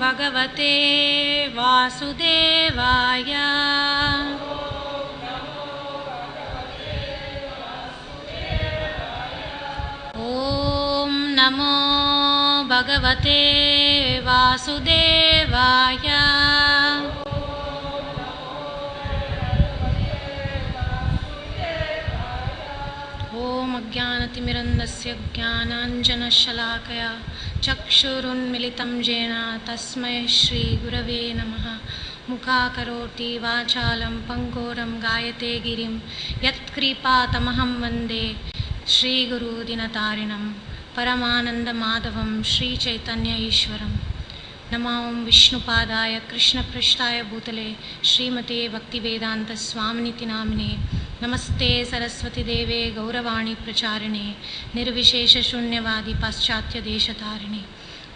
भगवते वासुदेवाय। ॐ नमो भगवते वासुदेवाय। ॐ अज्ञानतिमिरन्दस्य ज्ञानाञ्जनशलाकया चक्षुरुन्मिलितं येन तस्मै श्रीगुरवे नमः। मुखाकरोति वाचालं पङ्गुरं गायते गिरिं यत्कृपातमहं वन्दे श्रीगुरुदिनतारिणं परमानन्दमाधवं श्रीचैतन्य ईश्वरं। नमो विष्णुपादाय कृष्णपृष्ठाय भूतले श्रीमते भक्तिवेदान्तस्वामिनिति नामिने। नमस्ते सरस्वती देवे गौरवाणी प्रचारिणे निर्विशेषशून्यवादी पाश्चात्यदेशतारिणे।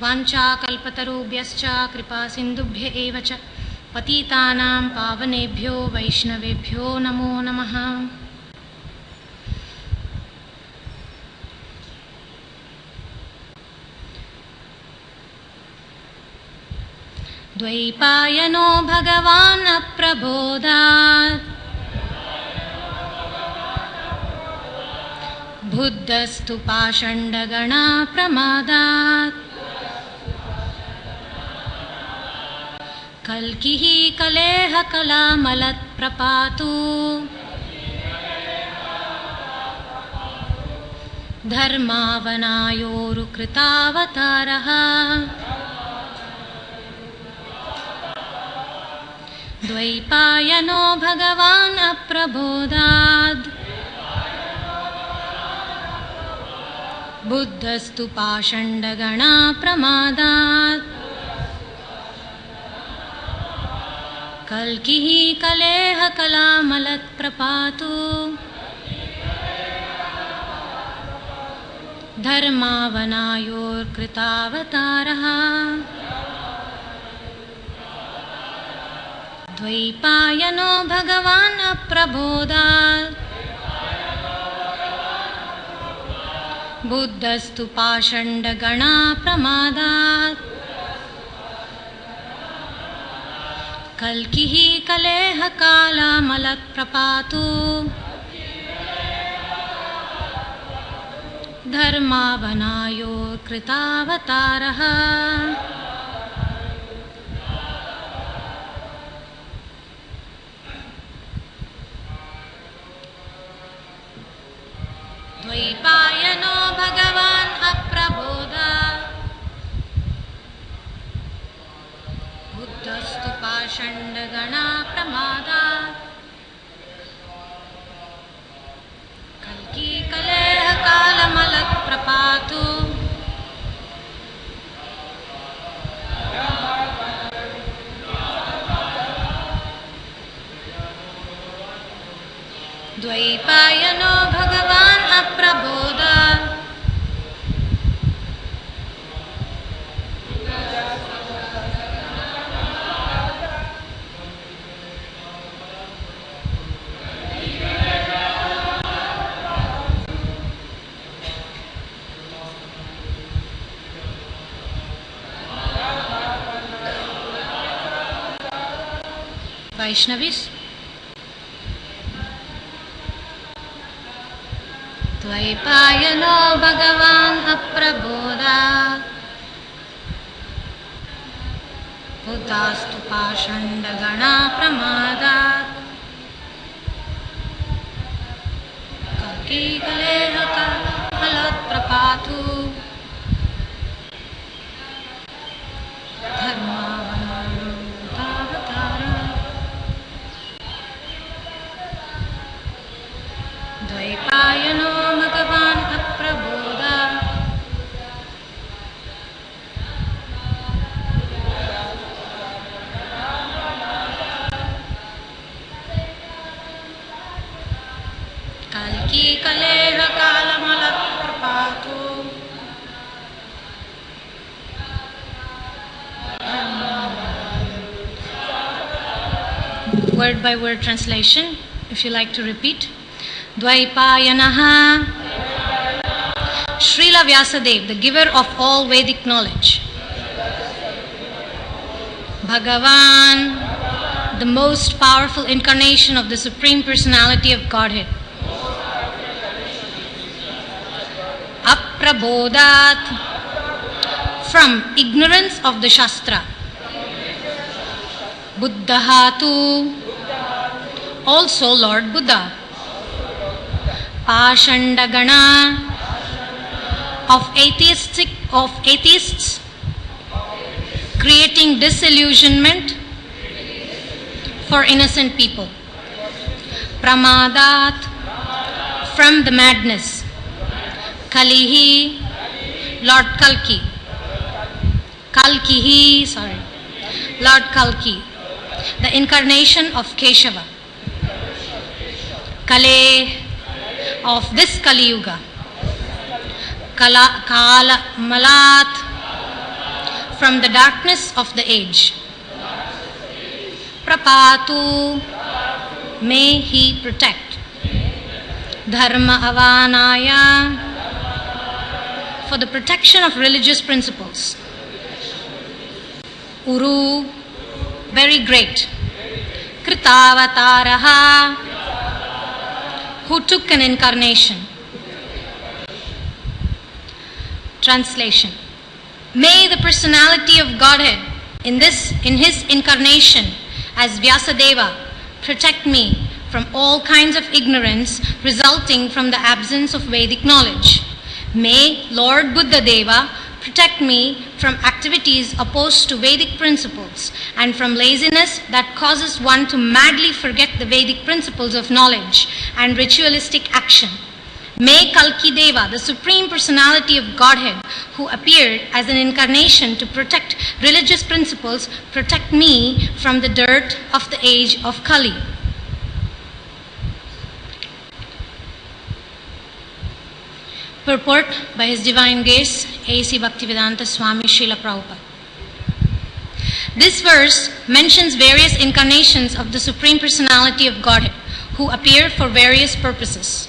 वाञ्छाकल्पतरुभ्यश्च कृपासिन्धुभ्य एव च पतितानां पावनेभ्यो वैष्णवेभ्यो नमो नमः। द्वैपायनो भगवान् अप्रबोधात् बुद्धस्तु पाषण्डगणा प्रमादात्। कल्किः कलेह कलामलत्प्रपातु धर्मावनायोरुकृतावतारः। द्वैपायनो भगवान् अप्रबोधात् बुद्धस्तु पाषण्डगणा प्रमादात्। कल्किः कलेह कलामलत्प्रपातु धर्मावनायोर्कृतावतारः। द्वैपायनो भगवान् अप्रबोधात् बुद्धस्तु पाषण्डगणा प्रमादात्। कल्किः कलेह कालामलत्प्रपातु धर्मावनायोर्कृतावतारः। द्वैपायनो भगवान् अप्रबोधात् बुद्धस्तु पाषण्डगणा प्रमादात्। कल्की कलेह कालमलत्प्रपातु द्वैपायनो भगवान् अप्रबोधात् वैष्णवीस्। द्वैपायनो भगवान् अप्रबोधात् बुद्धस्तु पाषण्डगणा प्रमादात्। कल्की कलेह कालमलत्प्रपातु धर्मावनायोर्कृतावतारः। द्वैपायनो भगवान् अप्रबोधात् कल्की कलेह कालमलत्प्रपातु Word by word translation, if you like to repeat. Dvaipayanaha, Srila Vyasadeva, the giver of all Vedic knowledge. Bhagavan, the most powerful incarnation of the Supreme Personality of Godhead. Aprabodhat, from ignorance of the Shastra. Buddhahatu, also Lord Buddha. Pashandagana, of atheists, creating disillusionment for innocent people. Pramadat, from the madness. Kalihi, Lord Kalki. Lord Kalki, the incarnation of Keshava. Kale, of this Kali Yuga. Kala Malat, from the darkness of the age. Prapatu, may he protect. Dharma Avanaya, for the protection of religious principles. Uru, very great. Kritavataraha, who took an incarnation. Translation. May the personality of Godhead in his incarnation as Vyasadeva protect me from all kinds of ignorance resulting from the absence of Vedic knowledge. May Lord Buddha Deva protect me from activities opposed to Vedic principles and from laziness that causes one to madly forget the Vedic principles of knowledge and ritualistic action. May Kalki Deva, the Supreme Personality of Godhead, who appeared as an incarnation to protect religious principles, protect me from the dirt of the age of Kali. Purport by His Divine Grace, A.C. Bhaktivedanta Swami Srila Prabhupada. This verse mentions various incarnations of the Supreme Personality of Godhead, who appear for various purposes.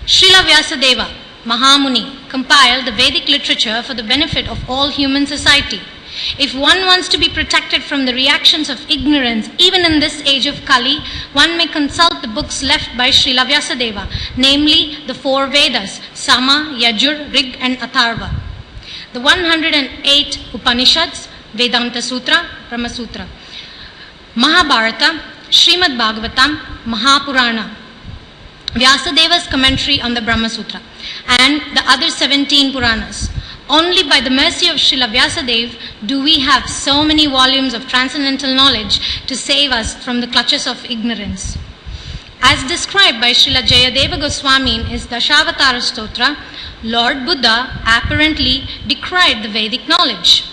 Srila Vyasadeva, Mahamuni, compiled the Vedic literature for the benefit of all human society. If one wants to be protected from the reactions of ignorance, even in this age of Kali, one may consult the books left by Srila Vyasadeva, namely the 4 Vedas, Sama, Yajur, Rig and Atharva. The 108 Upanishads, Vedanta Sutra, Brahma Sutra, Mahabharata, Srimad Bhagavatam, Mahapurana, Vyasadeva's commentary on the Brahma Sutra, and the other 17 Puranas. Only by the mercy of Srila Vyasadeva do we have so many volumes of transcendental knowledge to save us from the clutches of ignorance. As described by Srila Jayadeva Goswami in his Dashavatara Stotra, Lord Buddha apparently decried the Vedic knowledge.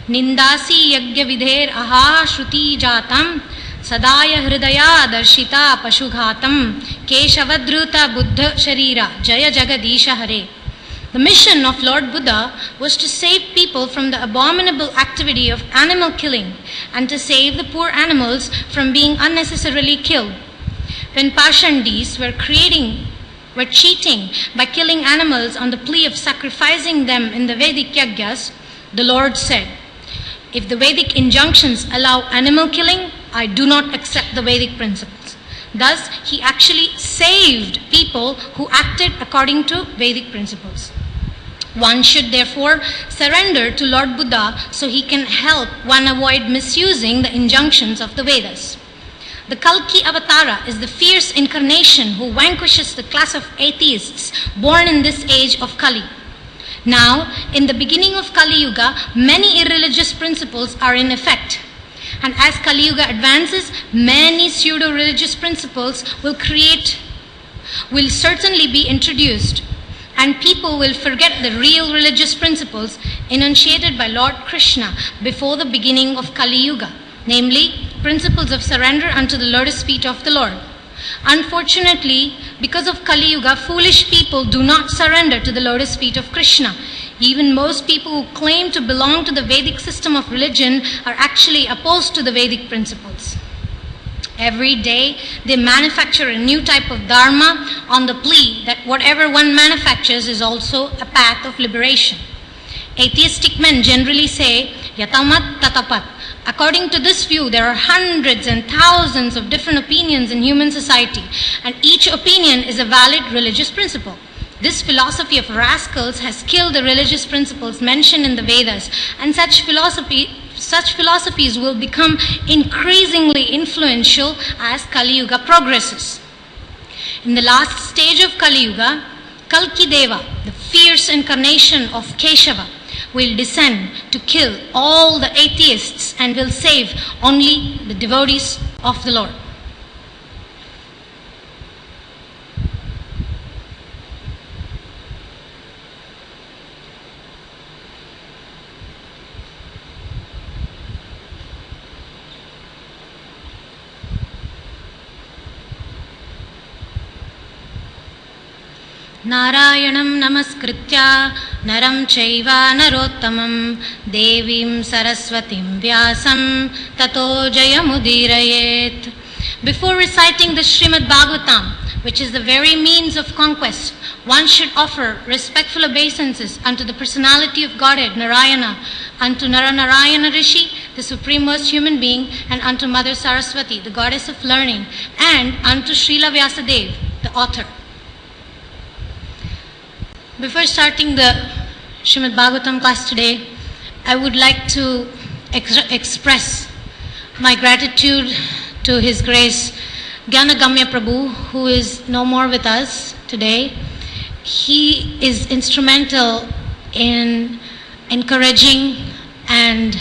Nindasi yagya vidher aha shruti jatam sadaya hridaya darshita pashughatam keshavadruta buddha sharira jaya jagadisha hare. The mission of Lord Buddha was to save people from the abominable activity of animal killing and to save the poor animals from being unnecessarily killed. When Pashandis were cheating by killing animals on the plea of sacrificing them in the Vedic yagyas, the Lord said, "If the Vedic injunctions allow animal killing, I do not accept the Vedic principles." Thus, he actually saved people who acted according to Vedic principles. One should therefore surrender to Lord Buddha so he can help one avoid misusing the injunctions of the Vedas. The Kalki Avatara is the fierce incarnation who vanquishes the class of atheists born in this age of Kali. Now, in the beginning of Kali Yuga, many irreligious principles are in effect. And as Kali Yuga advances, many pseudo-religious principles will certainly be introduced. And people will forget the real religious principles enunciated by Lord Krishna before the beginning of Kali Yuga, namely, principles of surrender unto the lotus feet of the Lord. Unfortunately, because of Kali Yuga, foolish people do not surrender to the lotus feet of Krishna. Even most people who claim to belong to the Vedic system of religion are actually opposed to the Vedic principles. Every day, they manufacture a new type of dharma on the plea that whatever one manufactures is also a path of liberation. Atheistic men generally say, "Yatamat tatapat," According to this view, there are hundreds and thousands of different opinions in human society, and each opinion is a valid religious principle. This philosophy of rascals has killed the religious principles mentioned in the Vedas, and such philosophies will become increasingly influential as Kali Yuga progresses. In the last stage of Kali Yuga, Kalki Deva, the fierce incarnation of Keshava, will descend to kill all the atheists and will save only the devotees of the Lord. Narayanam namaskritya naram chaiva narottamam devim saraswatim vyasam tato jayamudirayet. Before reciting the Srimad Bhagavatam, which is the very means of conquest, one should offer respectful obeisances unto the personality of Godhead, Narayana, unto Naranarayana Rishi, the supremest human being, and unto Mother Saraswati, the goddess of learning, and unto Srila Vyasadeva, the author. Before starting the Srimad Bhagavatam class today, I would like to express my gratitude to His Grace Gyanagamya Prabhu, who is no more with us today. He is instrumental in encouraging and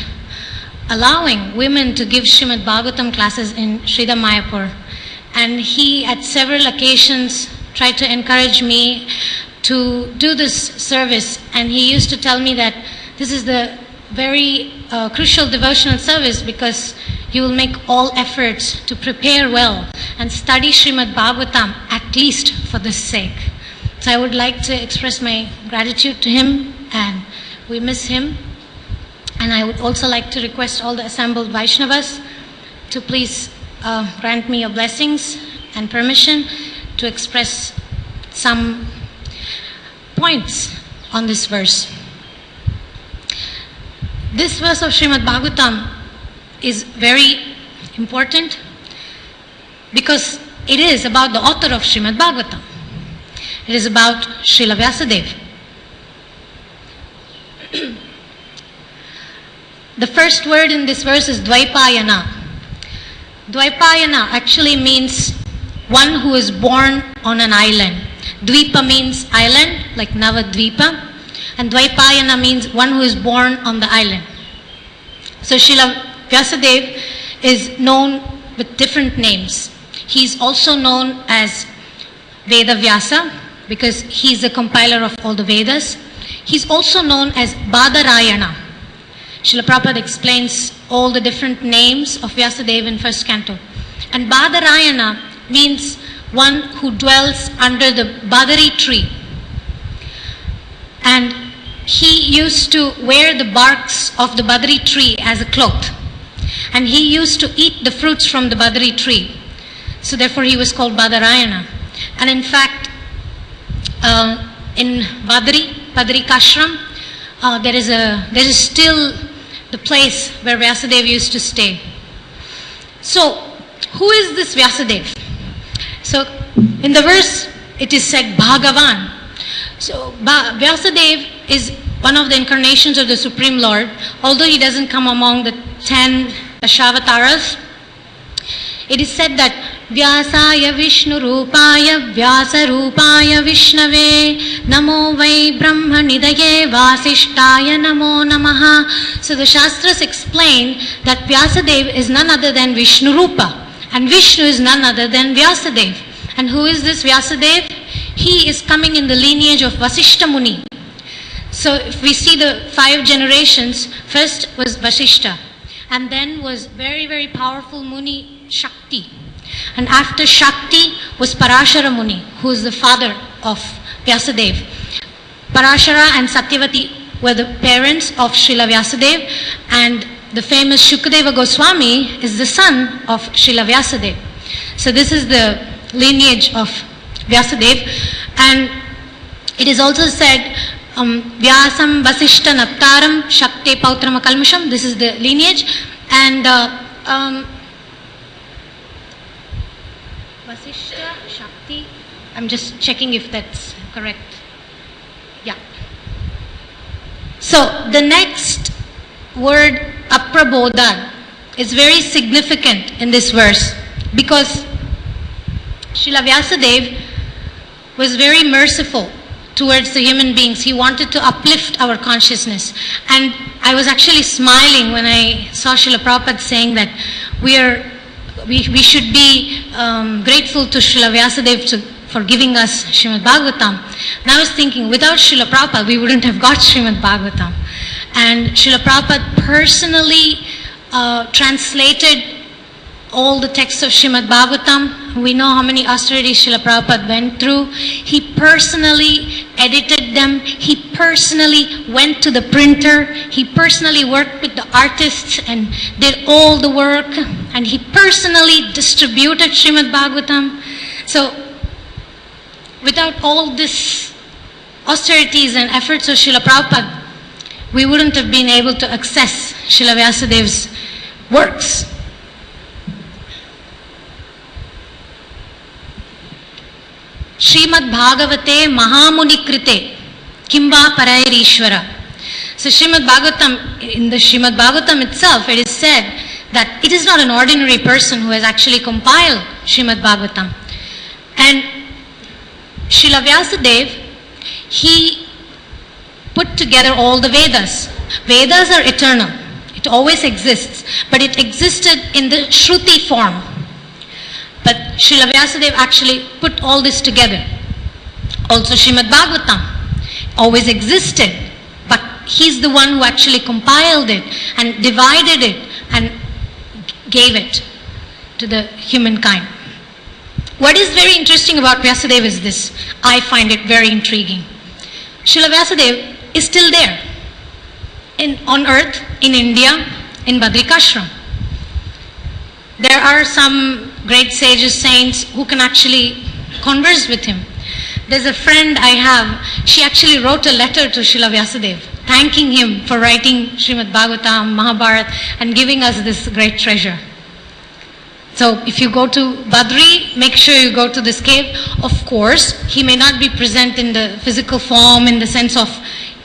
allowing women to give Srimad Bhagavatam classes in Sridhar Mayapur. And he, at several occasions, tried to encourage me to do this service, and he used to tell me that this is the very crucial devotional service because you will make all efforts to prepare well and study Srimad Bhagavatam at least for this sake. So I would like to express my gratitude to him, and we miss him. And I would also like to request all the assembled Vaishnavas to please grant me your blessings and permission to express some points on this verse. This verse of Srimad Bhagavatam is very important because it is about the author of Srimad Bhagavatam. It is about Srila Vyasadeva. The first word in this verse is Dvaipayana. Dvaipayana actually means one who is born on an island. Dvipa means island, like Navadvipa, and Dvaipayana means one who is born on the island. So Srila Vyasadeva is known with different names. He is also known as Veda Vyasa because he is the compiler of all the Vedas. He is also known as Badarayana. Srila Prabhupada explains all the different names of Vyasadeva in first canto. And Badarayana means one who dwells under the Badari tree. And he used to wear the barks of the Badari tree as a cloth. And he used to eat the fruits from the Badari tree. So therefore he was called Badarayana. And in fact, in Badari Kashram, there is still the place where Vyasadeva used to stay. So, who is this Vyasadeva? So, in the verse, it is said Bhagavan. So, Vyasadeva is one of the incarnations of the Supreme Lord, although he doesn't come among the 10 Dashavataras. It is said that Vyasaya Vishnu Rupaya Vyasa Rupaya Vishnave Namo Vai Brahma Nidaye Vasishtaya Namo Namaha. So the Shastras explain that Vyasadeva is none other than Vishnu Rupa, and Vishnu is none other than Vyasadeva. And who is this Vyasadeva? He is coming in the lineage of Vasishta Muni. So if we see the 5 generations, first was Vasishta, and then was very, very powerful Muni Shakti. And after Shakti was Parashara Muni, who is the father of Vyasadeva. Parashara and Satyavati were the parents of Srila Vyasadeva, and the famous Shukadeva Goswami is the son of Srila Vyasadeva. So this is the lineage of Vyasadeva. And it is also said Vyasam Vasishta Naptaram Shakte Pautram Kalmasham. This is the lineage. And Vasishta Shakti, I'm just checking if that's correct. Yeah. So the next word, aprabodha, is very significant in this verse, because Srila Vyasadeva was very merciful towards the human beings. He wanted to uplift our consciousness. And I was actually smiling when I saw Srila Prabhupada saying that we should be grateful to Srila Vyasadeva for giving us Srimad Bhagavatam. And I was thinking, without Srila Prabhupada, we wouldn't have got Srimad Bhagavatam. And Srila Prabhupada personally translated all the texts of Srimad Bhagavatam. We know how many austerities Srila Prabhupada went through. He personally edited them. He personally went to the printer. He personally worked with the artists and did all the work. And he personally distributed Srimad Bhagavatam. So, without all this austerities and efforts of Srila Prabhupada, we wouldn't have been able to access Srila Vyasadeva's works. Srimad Bhagavate Mahamuni Krite Kimva Parairishvara. So Srimad Bhagavatam, in the Srimad Bhagavatam itself, it is said that it is not an ordinary person who has actually compiled Srimad Bhagavatam. And Srila Vyasadeva, he put together all the Vedas. Vedas are eternal. It always exists. But it existed in the Shruti form. But Srila Vyasadeva actually put all this together. Also Srimad Bhagavatam always existed, but he's the one who actually compiled it and divided it and gave it to the humankind. What is very interesting about Vyasadeva is this. I find it very intriguing. Srila Vyasadeva is still there on earth, in India, in Badrikashram. There are some great sages, saints who can actually converse with him. There's a friend I have, she actually wrote a letter to Srila Vyasadeva, thanking him for writing Srimad Bhagavatam, Mahabharata, and giving us this great treasure. So if you go to Badri, make sure you go to this cave. Of course, he may not be present in the physical form in the sense of,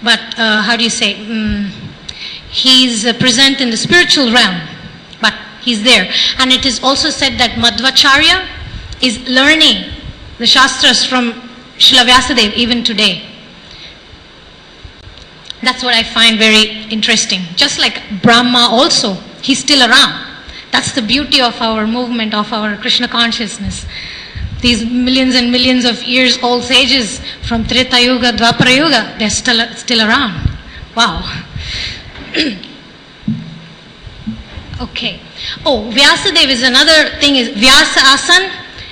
but how do you say, he's present in the spiritual realm. But he's there. And it is also said that Madhvacharya is learning the Shastras from Srila Vyasadeva even today. That's what I find very interesting. Just like Brahma also, he's still around. That's the beauty of our movement, of our Krishna consciousness. These millions and millions of years old sages from Treta Yuga, Dwapara Yuga, they're still around. Wow. Okay. Oh, Vyasadeva is another thing, is Vyasa Asan.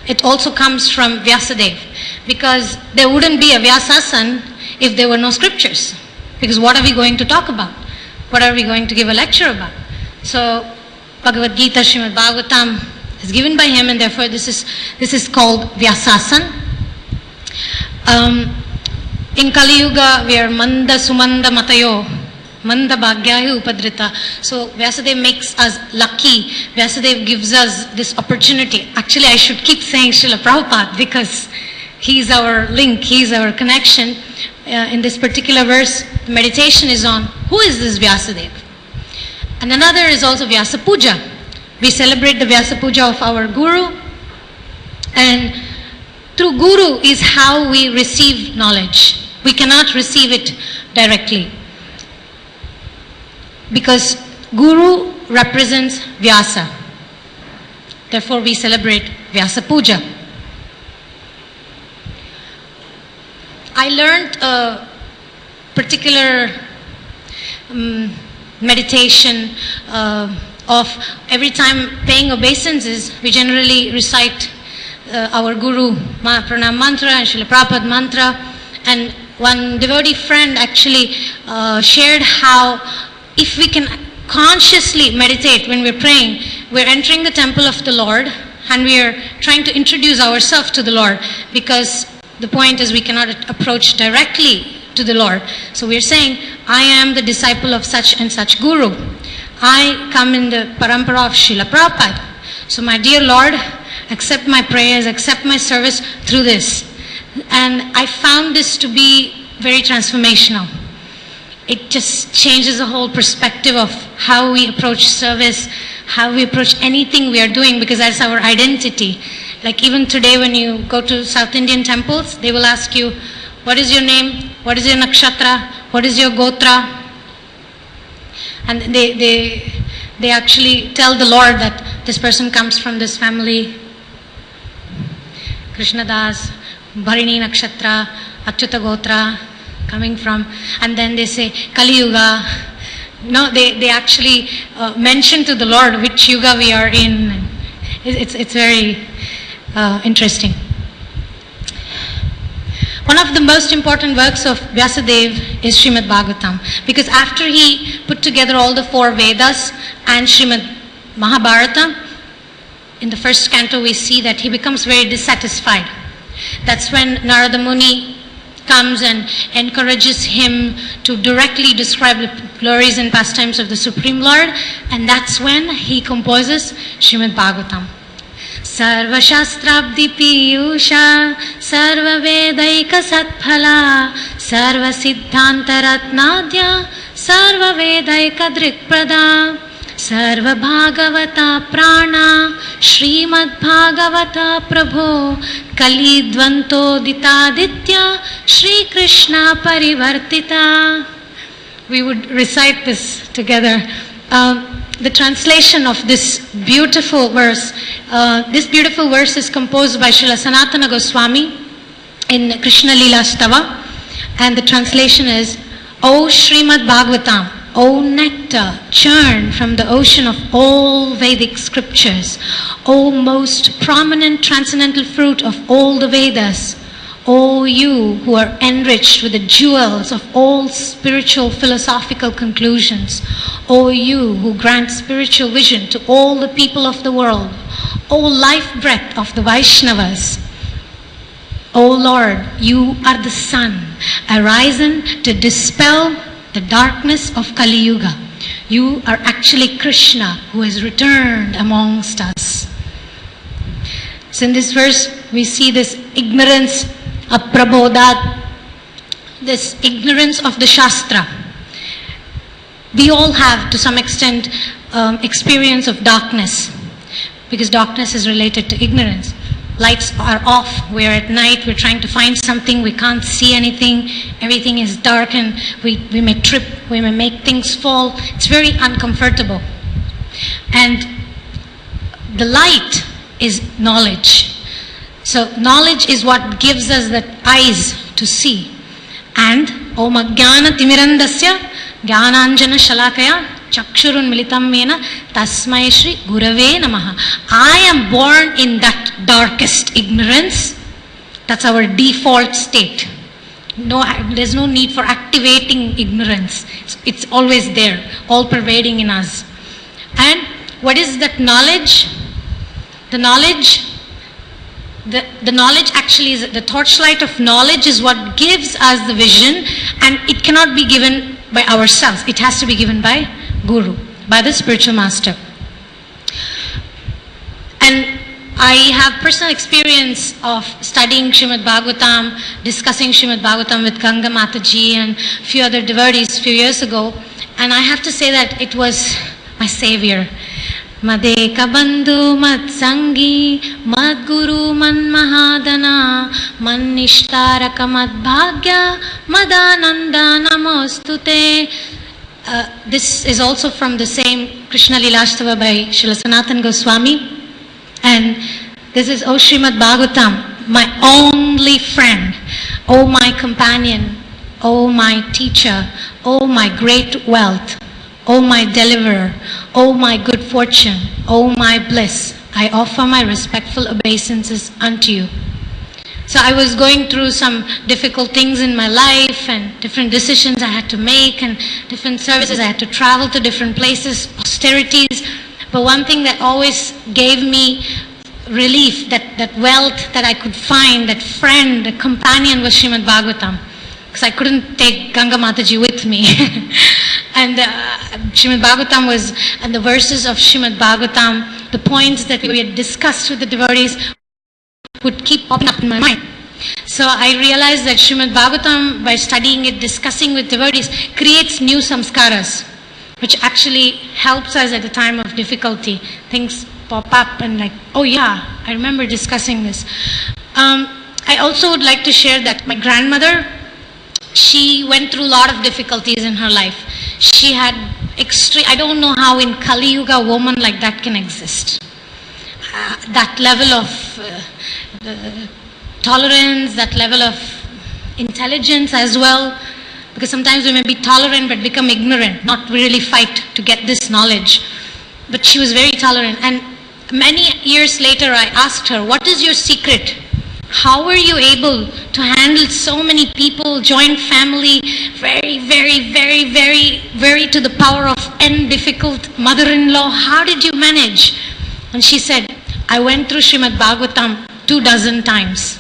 It also comes from Vyasadeva, because there wouldn't be a Vyasasan if there were no scriptures. Because what are we going to talk about? What are we going to give a lecture about? So Bhagavad Gita, Srimad Bhagavatam is given by him, and therefore this is called Vyasasan. In Kali Yuga, we are Manda Sumanda Matayo. Manda Bhagyahi Upadrita. So Vyasadeva makes us lucky. Vyasadeva gives us this opportunity. Actually, I should keep saying Srila Prabhupada, because he's our link, he's our connection. In this particular verse, the meditation is on who is this Vyasadeva. And another is also Vyasa Puja. We celebrate the Vyasa Puja of our Guru. And through Guru is how we receive knowledge. We cannot receive it directly, because Guru represents Vyasa. Therefore we celebrate Vyasa Puja. I learned a particular meditation of every time paying obeisances, we generally recite our Guru Pranam Mantra and Srila Prabhupada Mantra. And one devotee friend actually shared how if we can consciously meditate when we're praying, we're entering the temple of the Lord and we are trying to introduce ourselves to the Lord, because the point is we cannot approach directly to the Lord. So we're saying, I am the disciple of such and such Guru. I come in the parampara of Srila Prabhupada. So my dear Lord, accept my prayers, accept my service through this. And I found this to be very transformational. It just changes the whole perspective of how we approach service, how we approach anything we are doing, because that's our identity. Like even today when you go to South Indian temples, they will ask you, what is your name? What is your nakshatra? What is your gotra? And they actually tell the Lord that this person comes from this family. Krishnadas, Bharini nakshatra, Achyuta gotra, coming from, and then they say Kali Yuga. No, they actually mention to the Lord which yuga we are in. It's very interesting. One of the most important works of Vyasadeva is Srimad Bhagavatam, because after he put together all the 4 Vedas and Srimad Mahabharata, in the first canto we see that he becomes very dissatisfied. That's when Narada Muni comes and encourages him to directly describe the glories and pastimes of the Supreme Lord, and that's when he composes Srimad Bhagavatam. Sarva Shastrabdi Piyusha, Sarva Vedaika Satphala, Sarva Siddhanta Ratnadya, Sarva Vedaika Drikprada, Sarva Bhagavata Prana, Srimad Bhagavata Prabho, Kali Dvanto Ditaditya, Shri Krishna Parivartita. We would recite this together. The translation of this beautiful verse is composed by Srila Sanatana Goswami in Krishna Leela Stava, and the translation is, O Srimad Bhagavatam, O nectar churned from the ocean of all Vedic scriptures, O most prominent transcendental fruit of all the Vedas, O you who are enriched with the jewels of all spiritual philosophical conclusions, O you who grant spiritual vision to all the people of the world, O life breath of the Vaishnavas, O Lord, you are the sun, arisen to dispel the darkness of Kali Yuga. You are actually Krishna who has returned amongst us. So in this verse we see this ignorance of Prabodhat, this ignorance of the Shastra. We all have to some extent experience of darkness, because darkness is related to ignorance. Lights are off, we're at night, we're trying to find something, we can't see anything, everything is dark, and we may trip, we may make things fall. It's very uncomfortable. And the light is knowledge. So knowledge is what gives us the eyes to see. And Om Ajnana Timirandasya Jnananjana Shalakaya Chakshurun Militam Mena Tasmai Shri Gurave Namaha. I am born in that darkest ignorance. That's our default state. No, there's no need for activating ignorance. It's always there, all pervading in us. And what is that knowledge? The knowledge actually is the torchlight of knowledge is what gives us the vision, and it cannot be given by ourselves. It has to be given by Guru, by the spiritual master. And I have personal experience of studying Srimad Bhagavatam, discussing Srimad Bhagavatam with Ganga Mataji and a few other devotees a few years ago, and I have to say that it was my savior. Madeka bandhu mad sangi mad guru man mahadana man nishtaraka mad bhagya madananda namostute. This is also from the same Krishna Leelastava by Srila Sanatana Goswami, and this is O Srimad Bhagavatam, my only friend, O my companion, O my teacher, O my great wealth, O my deliverer, O my good fortune, O my bliss, I offer my respectful obeisances unto you. So I was going through some difficult things in my life and different decisions I had to make and different services. I had to travel to different places, austerities. But one thing that always gave me relief, that wealth that I could find, that friend, that companion was Srimad Bhagavatam. Because I couldn't take Ganga Mataji with me. And Srimad Bhagavatam was, and the verses of Srimad Bhagavatam, the points that we had discussed with the devotees would keep popping up in my mind. So I realized that Srimad Bhagavatam, by studying it, discussing with devotees, creates new samskaras, which actually helps us at a time of difficulty. Things pop up and like, oh yeah, I remember discussing this. I also would like to share that my grandmother, she went through a lot of difficulties in her life. She had I don't know how in Kali Yuga a woman like that can exist. That level of tolerance, that level of intelligence as well. Because sometimes we may be tolerant but become ignorant, not really fight to get this knowledge. But she was very tolerant. And many years later I asked her, what is your secret? How were you able to handle so many people, joint family, very, very, very, very, very to the power of n difficult mother-in-law? How did you manage? And she said, I went through Srimad Bhagavatam 24 times.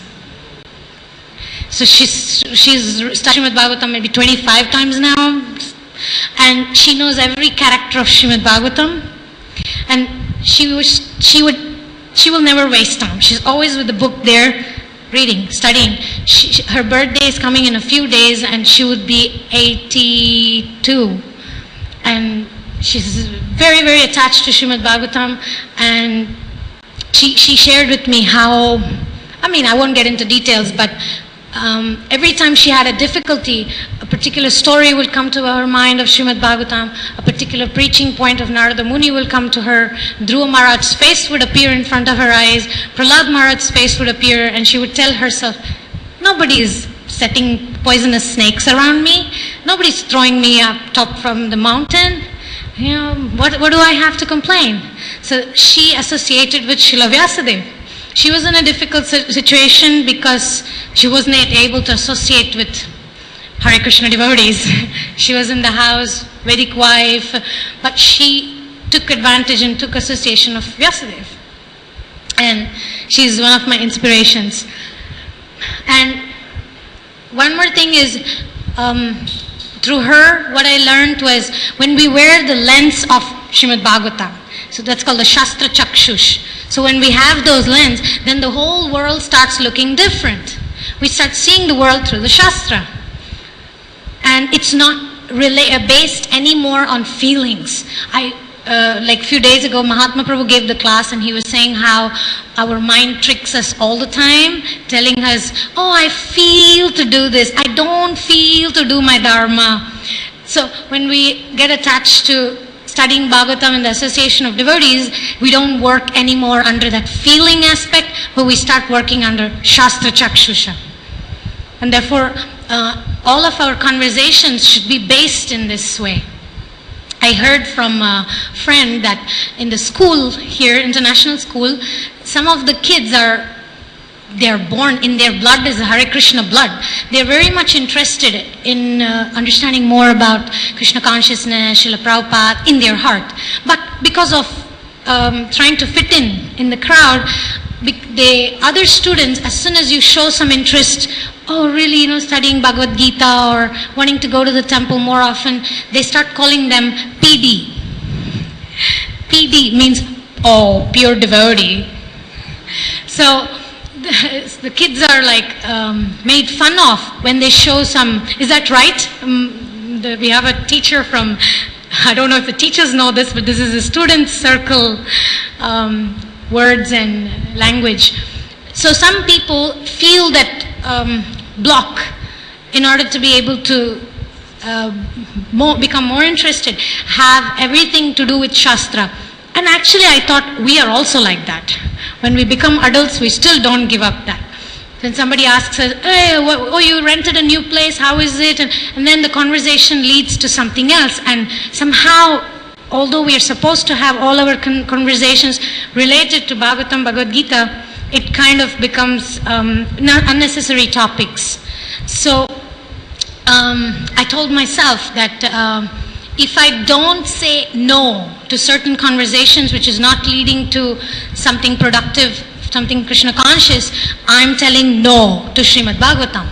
So she's studied Srimad Bhagavatam maybe 25 times now. And she knows every character of Srimad Bhagavatam. And she will never waste time. She's always with the book there, reading, studying. Her birthday is coming in a few days and she would be 82. And she's very, very attached to Srimad Bhagavatam. And she shared with me how, I won't get into details, but every time she had a difficulty, a particular story will come to her mind of Srimad Bhagavatam, a particular preaching point of Narada Muni will come to her, Dhruva Maharaj's face would appear in front of her eyes, Prahlad Maharaj's face would appear, and she would tell herself, nobody is setting poisonous snakes around me, nobody's throwing me up top from the mountain, what do I have to complain? So she associated with Srila Vyasadeva. She was in a difficult situation because she wasn't able to associate with Hare Krishna devotees. She was in the house, Vedic wife, but she took advantage and took association of Vyasadeva. And she's one of my inspirations. And one more thing is, through her, what I learned was when we wear the lens of Srimad Bhagavatam, so that's called the Shastra Chakshush. So when we have those lens, then the whole world starts looking different. We start seeing the world through the Shastra. And it's not based anymore on feelings. Like a few days ago, Mahatma Prabhu gave the class and he was saying how our mind tricks us all the time, telling us, oh, I feel to do this, I don't feel to do my dharma. So when we get attached to studying Bhagavatam and the association of devotees, we don't work anymore under that feeling aspect, but we start working under Shastra Chakshusha. And therefore, all of our conversations should be based in this way. I heard from a friend that in the school here, international school, some of the kids they're born in their blood is Hare Krishna blood. They're very much interested in understanding more about Krishna consciousness, Srila Prabhupada in their heart. But because of trying to fit in the crowd, the other students, as soon as you show some interest, oh really, studying Bhagavad Gita or wanting to go to the temple more often, they start calling them PD. PD means, oh, pure devotee. So the kids are like made fun of when they show some, is that right? We have a teacher from, I don't know if the teachers know this, but this is a student circle words and language. So some people feel that block in order to be able to become more interested, have everything to do with Shastra. And actually I thought we are also like that. When we become adults, we still don't give up that. When somebody asks us, hey, oh, you rented a new place, how is it? And then the conversation leads to something else. And somehow, although we are supposed to have all our conversations related to Bhagavatam, Bhagavad Gita, it kind of becomes unnecessary topics. So I told myself that if I don't say no to certain conversations which is not leading to something productive, something Krishna conscious, I'm telling no to Srimad Bhagavatam.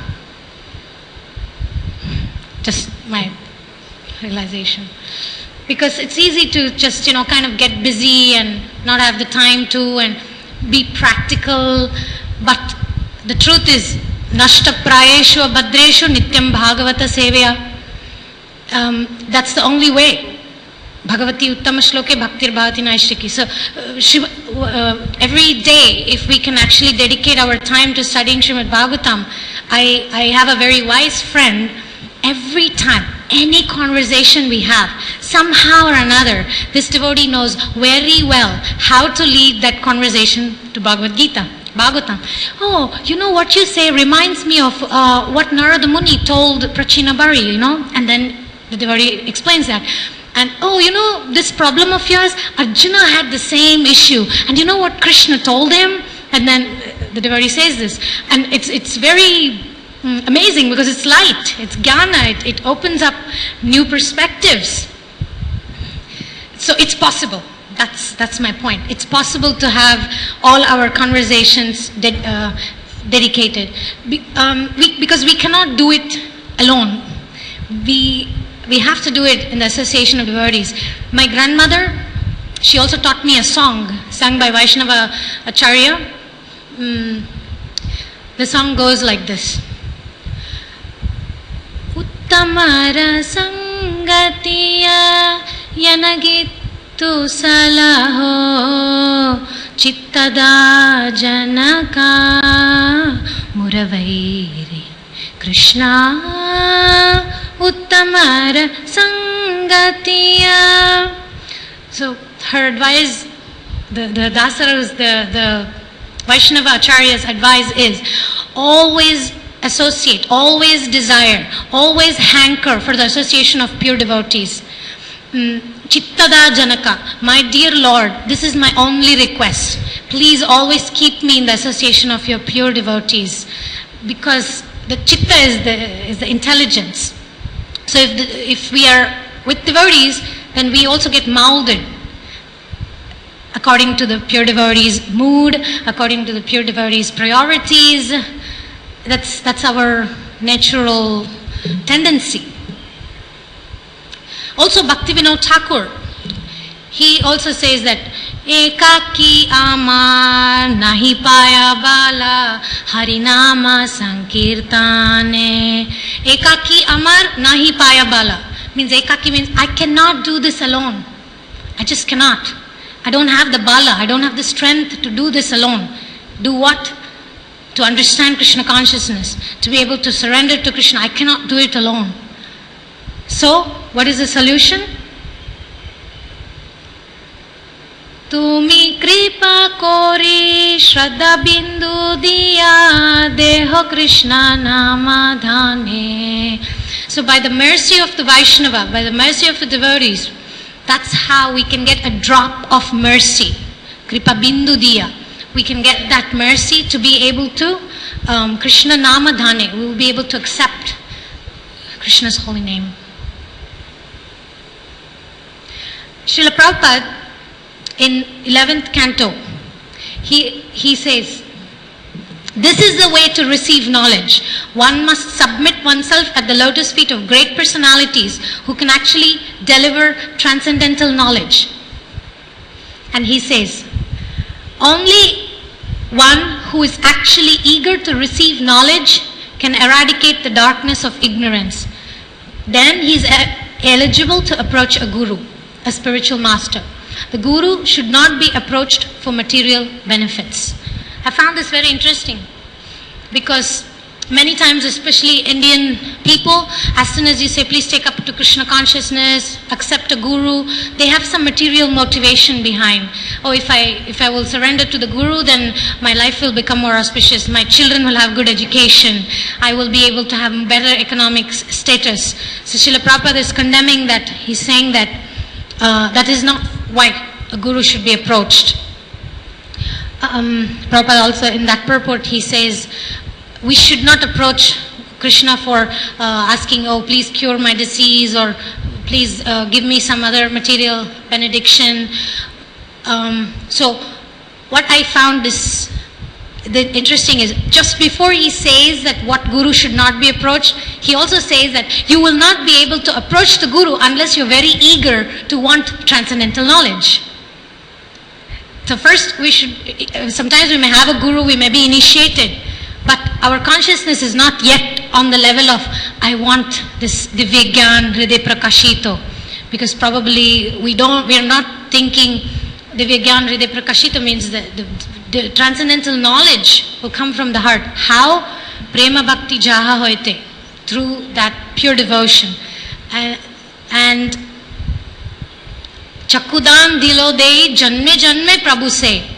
Just my realization. Because it's easy to just, kind of get busy and not have the time to and be practical. But the truth is, Nashta prayeshu abhadreshu nityam bhagavata sevaya. That's the only way. Bhagavati uttama shloke bhaktir bhavati naishtiki. So every day, if we can actually dedicate our time to studying Srimad Bhagavatam, I have a very wise friend. Every time, any conversation we have, somehow or another, this devotee knows very well how to lead that conversation to Bhagavad Gita, Bhagavatam. Oh, what you say reminds me of what Narada Muni told Prachinabari, and then the devotee explains that. And this problem of yours, Arjuna had the same issue. And you know what Krishna told him? And then the devotee says this. And it's very amazing because it's light, it's jnana, it opens up new perspectives. So it's possible. That's my point. It's possible to have all our conversations dedicated. Because we cannot do it alone. We have to do it in the association of devotees. My grandmother, she also taught me a song sung by Vaishnava Acharya. The song goes like this. Uttamara sangatiya yanagittu salaho chittada janaka muravairi Krishna Uttamara Sangatiya. So her advice, the Dasara's, the Vaishnava Acharya's advice is always associate, always desire, always hanker for the association of pure devotees. Chittada Janaka, my dear Lord, this is my only request. Please always keep me in the association of your pure devotees. Because the chitta is the intelligence. So if we are with devotees, then we also get molded according to the pure devotee's mood, according to the pure devotee's priorities. That's our natural tendency. Also Bhaktivinoda Thakur, he also says that Ekaki amar nahi paya bala harinama sankirtane. Ekaki amar nahi paya bala means ekaki means I cannot do this alone. I just cannot. I don't have the bala. I don't have the strength to do this alone. Do what? To understand Krishna consciousness, to be able to surrender to Krishna. I cannot do it alone. So, what is the solution? Tumi kripa kori shraddha bindu diya deho Krishna namadhane. So by the mercy of the Vaishnava, by the mercy of the devotees, that's how we can get a drop of mercy. Kripa bindu diya. We can get that mercy to be able to Krishna namadhane. We will be able to accept Krishna's holy name. Srila Prabhupada, in 11th canto, he says, this is the way to receive knowledge. One must submit oneself at the lotus feet of great personalities who can actually deliver transcendental knowledge. And he says, only one who is actually eager to receive knowledge can eradicate the darkness of ignorance. Then he is eligible to approach a guru, a spiritual master. The guru should not be approached for material benefits. I found this very interesting because many times, especially Indian people, as soon as you say, please take up to Krishna consciousness, accept a guru, they have some material motivation behind. Oh, if I will surrender to the guru, then my life will become more auspicious. My children will have good education. I will be able to have better economic status. So Srila Prabhupada is condemning that. He's saying that that is not why a guru should be approached. Prabhupada also in that purport he says we should not approach Krishna for asking, oh please cure my disease or please give me some other material benediction. So what I found is the interesting is, just before he says that what guru should not be approached, he also says that you will not be able to approach the guru unless you're very eager to want transcendental knowledge. So first sometimes we may have a guru, we may be initiated, but our consciousness is not yet on the level of, I want this Divya Gyan Hriday Prakashito, because probably we are not thinking Divya Gyan Hriday Prakashito means the transcendental knowledge will come from the heart. How? Prema Bhakti Jaha Hoite, through that pure devotion. And Chakudan Dilo Dei Janme Janme Prabhu se.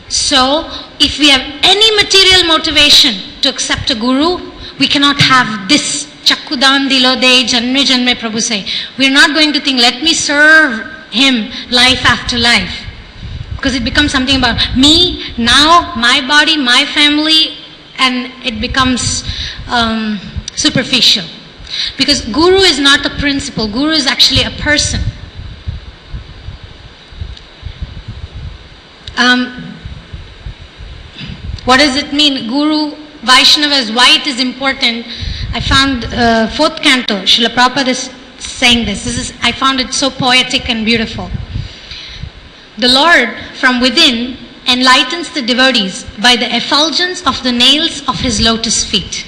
So, if we have any material motivation to accept a guru, we cannot have this Chakudan Dilo Dei Janme Janme Prabhu se. We are not going to think, let me serve him life after life. Because it becomes something about me, now, my body, my family, and it becomes superficial. Because guru is not a principle, guru is actually a person. What does it mean? Guru, Vaishnavas, why it is important? I found 4th canto, Srila Prabhupada is saying this. I found it so poetic and beautiful. The Lord from within enlightens the devotees by the effulgence of the nails of his lotus feet.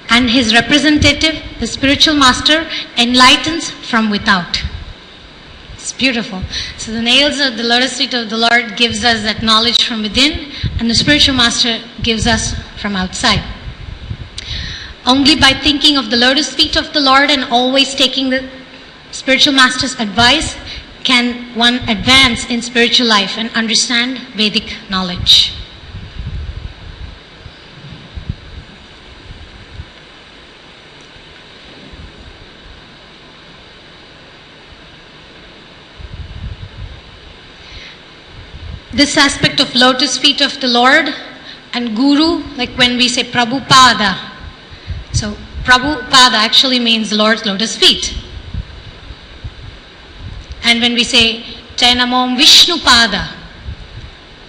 And his representative, the spiritual master, enlightens from without. It's beautiful. So the nails of the lotus feet of the Lord gives us that knowledge from within, and the spiritual master gives us from outside. Only by thinking of the lotus feet of the Lord and always taking the spiritual master's advice can one advance in spiritual life and understand Vedic knowledge. This aspect of lotus feet of the Lord and Guru, like when we say Prabhupada. So Prabhupada actually means Lord's lotus feet. And when we say Chainamom Vishnupada,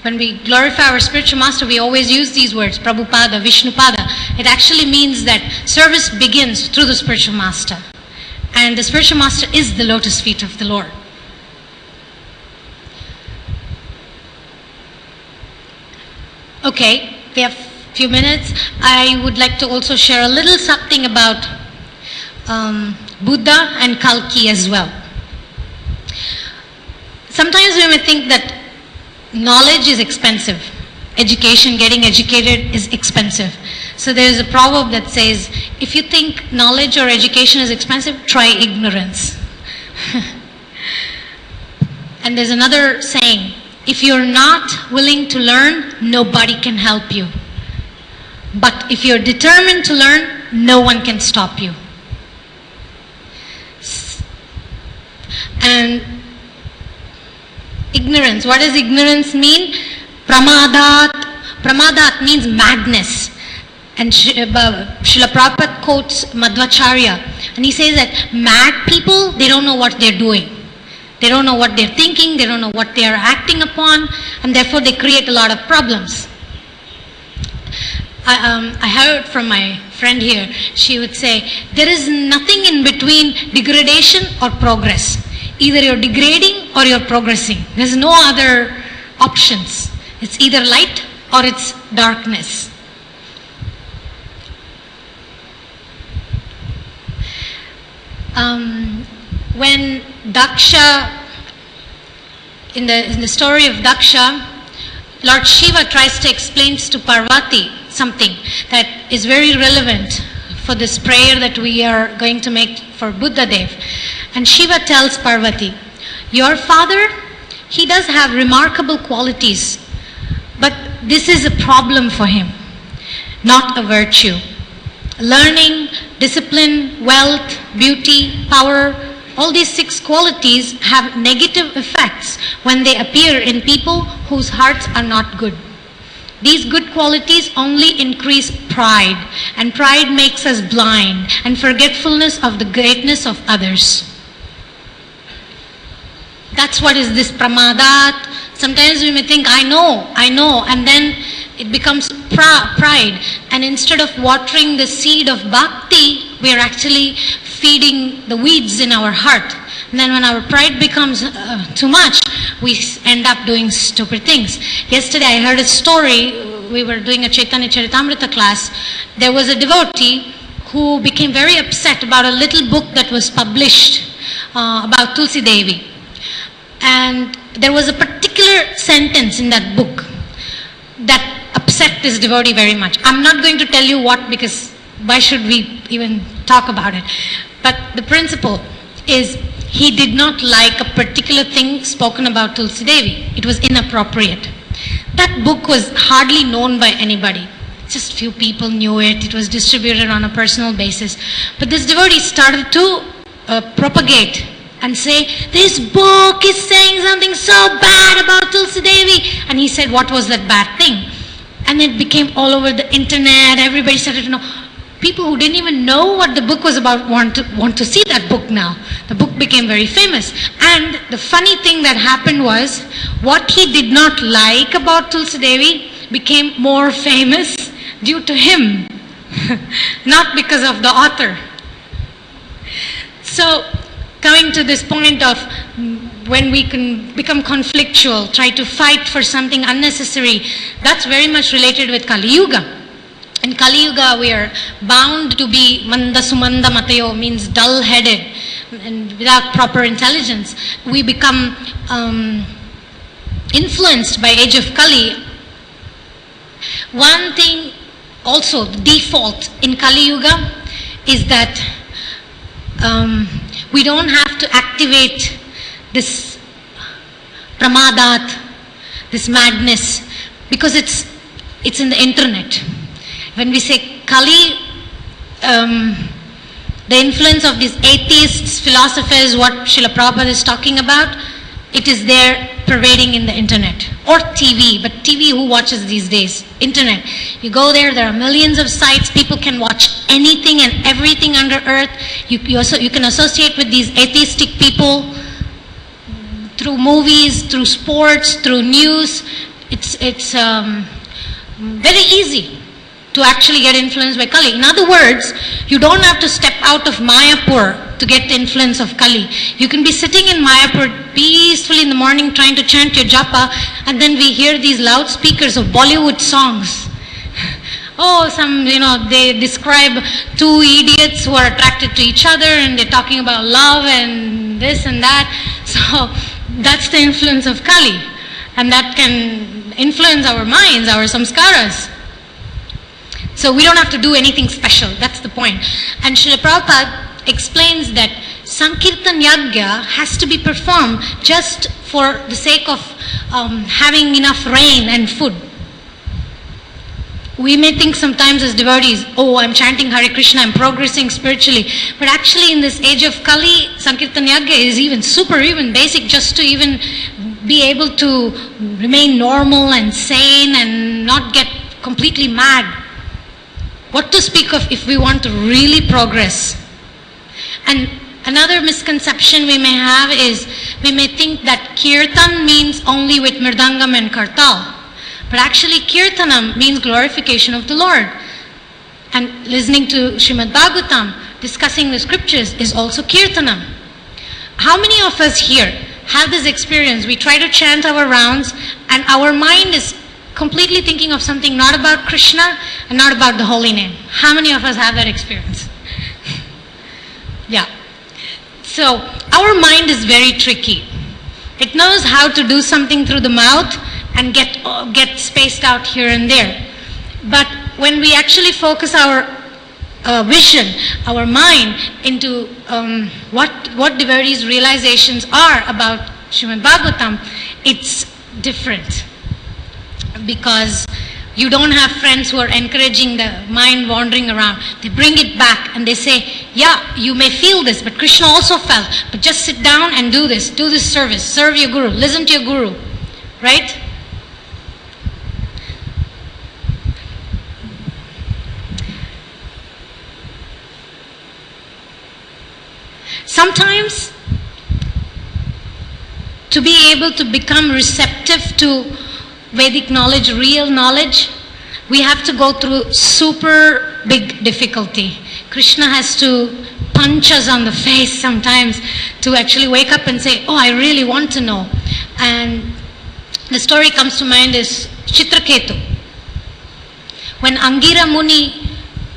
when we glorify our spiritual master, we always use these words, Prabhupada, Vishnupada. It actually means that service begins through the spiritual master. And the spiritual master is the lotus feet of the Lord. Okay, we have a few minutes. I would like to also share a little something about Buddha and Kalki as well. Sometimes we may think that knowledge is expensive. Education, getting educated is expensive. So there is a proverb that says, if you think knowledge or education is expensive, try ignorance. And there's another saying, if you're not willing to learn, nobody can help you. But if you're determined to learn, no one can stop you. And ignorance, what does ignorance mean? Pramadat. Pramadat means madness. And Srila Prabhupada quotes Madhvacharya, and he says that mad people, they don't know what they're doing. They don't know what they're thinking, they don't know what they are acting upon, and therefore they create a lot of problems. I heard from my friend here, she would say, there is nothing in between degradation or progress. Either you're degrading or you're progressing. There's no other options. It's either light or it's darkness. When Daksha, in the story of Daksha, Lord Shiva tries to explain to Parvati something that is very relevant for this prayer that we are going to make for Buddha Dev. And Shiva tells Parvati, your father, he does have remarkable qualities, but this is a problem for him, not a virtue. Learning, discipline, wealth, beauty, power, all these 6 qualities have negative effects when they appear in people whose hearts are not good. These good qualities only increase pride, and pride makes us blind and forgetfulness of the greatness of others. That's what is this pramadat. Sometimes we may think, I know, and then it becomes pride. And instead of watering the seed of bhakti, we are actually feeding the weeds in our heart. And then when our pride becomes too much, we end up doing stupid things. Yesterday I heard a story. We were doing a Chaitanya Charitamrita class. There was a devotee who became very upset about a little book that was published about Tulsi Devi. And there was a particular sentence in that book that upset this devotee very much. I'm not going to tell you what, because why should we even talk about it? But the principle is, he did not like a particular thing spoken about Tulsi Devi. It was inappropriate. That book was hardly known by anybody. Just few people knew it. It was distributed on a personal basis. But this devotee started to propagate and say, this book is saying something so bad about Tulsi Devi. And he said, what was that bad thing? And it became all over the internet. Everybody started to know. People who didn't even know what the book was about want to see that book now. The book became very famous. And the funny thing that happened was, what he did not like about Tulsi Devi became more famous due to him, not because of the author. So, coming to this point of when we can become conflictual, try to fight for something unnecessary, that's very much related with Kali Yuga. In Kali Yuga, we are bound to be manda sumanda matayo, means dull-headed and without proper intelligence. We become influenced by age of Kali. One thing also, the default in Kali Yuga is that we don't have to activate this pramadat, this madness, because it's in the internet. When we say Kali, the influence of these atheists, philosophers, what Srila Prabhupada is talking about, it is there pervading in the internet. Or TV, but TV, who watches these days? Internet. You go there are millions of sites, people can watch anything and everything under earth. You can associate with these atheistic people through movies, through sports, through news. It's very easy to actually get influenced by Kali. In other words, you don't have to step out of Mayapur to get the influence of Kali. You can be sitting in Mayapur peacefully in the morning trying to chant your japa, and then we hear these loudspeakers of Bollywood songs. Oh, they describe two idiots who are attracted to each other and they're talking about love and this and that. So that's the influence of Kali. And that can influence our minds, our samskaras. So we don't have to do anything special. That's the point. And Srila Prabhupada explains that Sankirtan Yagya has to be performed just for the sake of having enough rain and food. We may think sometimes as devotees, oh, I'm chanting Hare Krishna, I'm progressing spiritually. But actually in this age of Kali, Sankirtan Yagya is even basic, just to even be able to remain normal and sane and not get completely mad. What to speak of if we want to really progress? And another misconception we may have is, we may think that Kirtan means only with Mridangam and Kartal. But actually Kirtanam means glorification of the Lord. And listening to Srimad Bhagavatam, discussing the scriptures, is also Kirtanam. How many of us here have this experience? We try to chant our rounds and our mind is completely thinking of something not about Krishna and not about the holy name. How many of us have that experience? Yeah. So our mind is very tricky. It knows how to do something through the mouth and get spaced out here and there. But when we actually focus our vision, our mind into what devotees' realizations are about Srimad Bhagavatam, it's different. Because you don't have friends who are encouraging the mind wandering around. They bring it back and they say, yeah, you may feel this, but Krishna also felt. But just sit down and do this service, serve your guru, listen to your guru, right? Sometimes to be able to become receptive to Vedic knowledge, real knowledge, we have to go through super big difficulty. Krishna has to punch us on the face sometimes to actually wake up and say, oh, I really want to know. And the story comes to mind is Chitraketu. When Angira Muni